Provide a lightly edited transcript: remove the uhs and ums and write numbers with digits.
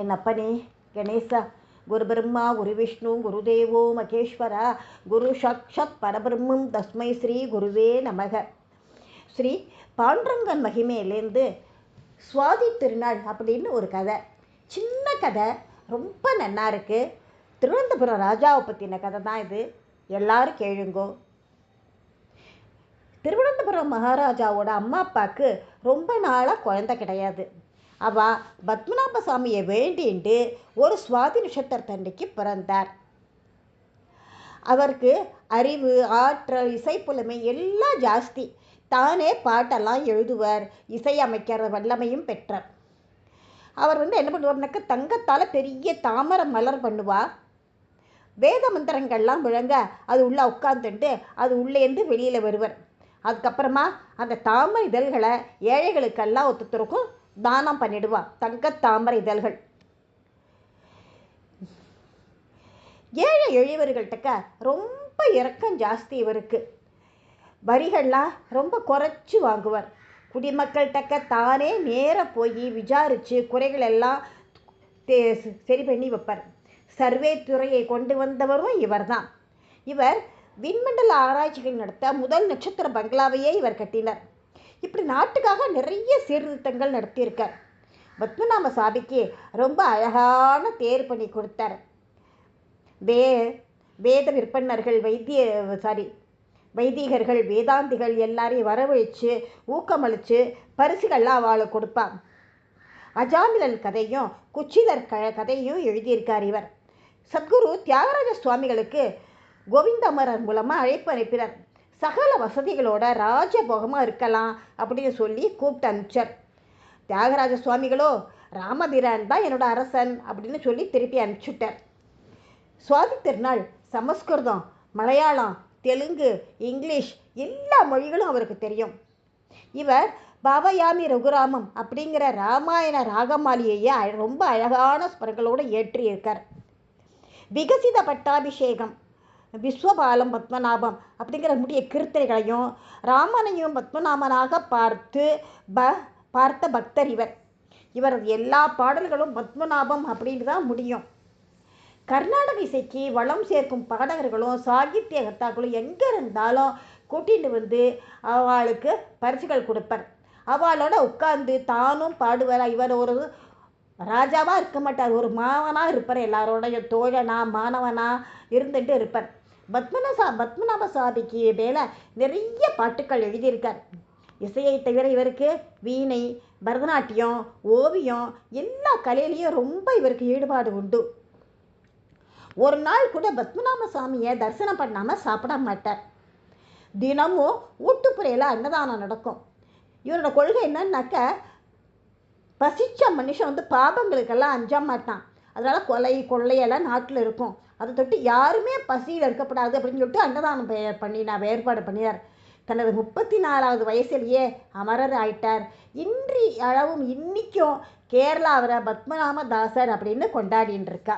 என் அப்பனே கணேசா, குரு பிரம்மா குரு விஷ்ணு குருதேவோ மகேஸ்வரா, குரு சாக்ஷாத் பரபிரம்மம் தஸ்மை ஸ்ரீ குருவே நமக. ஸ்ரீ பாண்டுரங்கன் மகிமையிலேருந்து சுவாதி திருநாள் அப்படின்னு ஒரு கதை, சின்ன கதை, ரொம்ப நன்னா இருக்கு. திருவனந்தபுரம் ராஜாவை பற்றின கதை தான் இது. எல்லாரும் கேளுங்கோ. திருவனந்தபுரம் மகாராஜாவோட அம்மா அப்பாவுக்கு ரொம்ப நாளாக குழந்தை கிடையாது. அவள் பத்மநாப சாமியை வேண்டிண்டு ஒரு சுவாதி நட்சத்திரத்தன்னைக்கு பிறந்தார். அவருக்கு அறிவு, ஆற்றல், இசைப்புலமை எல்லாம் ஜாஸ்தி. தானே பாட்டெல்லாம் எழுதுவார், இசையமைக்கிற வல்லமையும் பெற்றார். அவர் என்ன பண்ணுவார்னாக்க தங்கத்தால் பெரிய தாமரை மலர் பண்ணுவா. வேத மந்திரங்கள்லாம் விளங்க அது உள்ளே உட்காந்துட்டு அது உள்ளேருந்து வெளியில் வருவார். அதுக்கப்புறமா அந்த தாமரை இதழ்களை ஏழைகளுக்கெல்லாம் ஒருத்தருக்கும் தானம் பண்ணிடுவா. தங்க தாமரை இதழ்கள். ஏழை எளியவர்கள்ட்ட ரொம்ப இரக்கம் ஜாஸ்தி இவருக்கு. வரிகள்லாம் ரொம்ப குறைச்சி வாங்குவார். குடிமக்கள்கிட்ட தானே நேராக போய் விசாரித்து குறைகள் எல்லாம் சரி பண்ணி வைப்பார். சர்வே துறையை கொண்டு வந்தவரும் இவர் தான். இவர் விண்மண்டல ஆராய்ச்சிகள் நடத்த முதல் நட்சத்திர பங்களாவையே இவர் கட்டினார். இப்படி நாட்டுக்காக நிறைய சீர்திருத்தங்கள் நடத்தியிருக்கார். பத்மநாப சாமிக்கு ரொம்ப அழகான தேர் பண்ணி கொடுத்தார். வேத விற்பனர்கள், வைதிகர்கள், வேதாந்திகள் எல்லாரையும் வரவழைச்சு ஊக்கமளித்து பரிசுகள்லாம் அவளை கொடுப்பான். அஜாமிலன் கதையும் குச்சிதர் கதையும் எழுதியிருக்கார் இவர். சத்குரு தியாகராஜ சுவாமிகளுக்கு கோவிந்தமரர் மூலமாக அழைப்பு அனுப்பினார். சகல வசதிகளோட ராஜபோகமாக இருக்கலாம் அப்படின்னு சொல்லி கூப்பிட்டு அனுப்பிச்சார். தியாகராஜ சுவாமிகளோ ராமபிரான் தான் என்னோட அரசன் அப்படின்னு சொல்லி திருப்பி அனுப்பிச்சுட்டார். சுவாதி திருநாள் சமஸ்கிருதம், மலையாளம், தெலுங்கு, இங்கிலீஷ் எல்லா மொழிகளும் அவருக்கு தெரியும். இவர் பாவயாமி ரகுராமம் அப்படிங்கிற ராமாயண ராகமாலியையே ரொம்ப அழகான ஸ்வரங்களோடு ஏற்றியிருக்கார். விகசித பட்டாபிஷேகம், விஸ்வபாலம் பத்மநாபம் அப்படிங்கிற முடிய கீர்த்தனைகளையும் ராமனையும் பத்மநாபனாக பார்த்த பக்தர் இவர். இவரது எல்லா பாடல்களும் பத்மநாபம் அப்படின்னு தான் முடியும். கர்நாடக இசைக்கு வளம் சேர்க்கும் பாடகர்களும் சாகித்ய கர்த்தாக்களும் எங்கே இருந்தாலும் கூட்டிட்டு வந்து அவளுக்கு பரிசுகள் கொடுப்பார். அவளோட உட்கார்ந்து தானும் பாடுவார். இவர் ஒரு ராஜாவாக இருக்க மாட்டார், ஒரு மாவனாக இருப்பார். எல்லாரோடைய தோழனா மாணவனா இருந்துட்டு இருப்பார். பத்மநாப சாமிக்கு மேலே நிறைய பாட்டுக்கள் எழுதியிருக்கார். இசையை தவிர இவருக்கு வீணை, பரதநாட்டியம், ஓவியம் எல்லா கலையிலையும் ரொம்ப இவருக்கு ஈடுபாடு உண்டு. ஒரு நாள் கூட பத்மநாப சாமியை தரிசனம் பண்ணாமல் சாப்பிட மாட்டார். தினமும் ஊட்டுப்புறையில் அன்னதானம் நடக்கும். இவரோட கொள்கை என்னன்னாக்க, பசிச்ச மனுஷன் பாபங்களுக்கெல்லாம் அஞ்ச மாட்டான். அதனால் கொலை கொள்ளையெல்லாம் நாட்டில் இருக்கும். அதை தொட்டு யாருமே பசியில் இருக்கப்படாது அப்படின்னு சொல்லிட்டு அன்னதானம் நான் ஏற்பாடு பண்ணினார். தனது 34வது வயசுலேயே அமரர் ஆயிட்டார். இன்றி அளவும் இன்னைக்கும் கேரளாவில் பத்மநாப தாசர் அப்படின்னு கொண்டாடின்னு இருக்கா.